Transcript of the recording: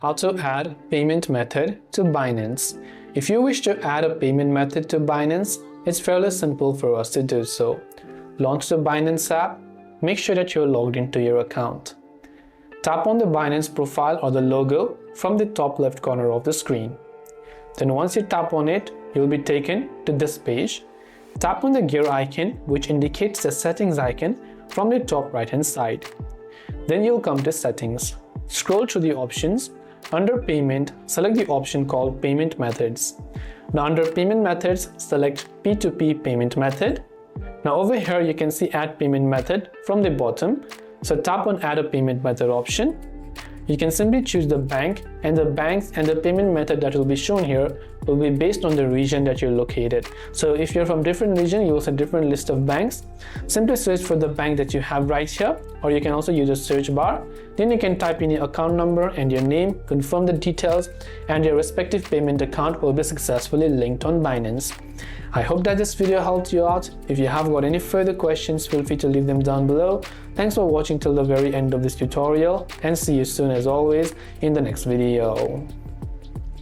how to add payment method to Binance. If you wish to add a payment method to Binance, it's fairly simple for us to do so. Launch the Binance app, make sure that you're logged into your account. Tap on the Binance profile or the logo from the top left corner of the screen. Then once you tap on it, you'll be taken to this page. Tap on the gear icon, which indicates the settings icon from the top right hand side. Then you'll come to settings. Scroll through the options. Under payment, select the option called payment methods. Now under payment methods, select P2P Payment Method. Now over here you can see add payment method from the bottom. So tap on add a payment method option. You can simply choose the bank, and the banks and the payment method that will be shown here will be based on the region that you're located. So if you're from different region, you will see a different list of banks. Simply search for the bank that you have right here, or you can also use a search bar. Then you can type in your account number and your name, confirm the details, and your respective payment account will be successfully linked on Binance. I hope that this video helped you out. If you have got any further questions, feel free to leave them down below. Thanks for watching till the very end of this tutorial, and see you soon as always in the next video.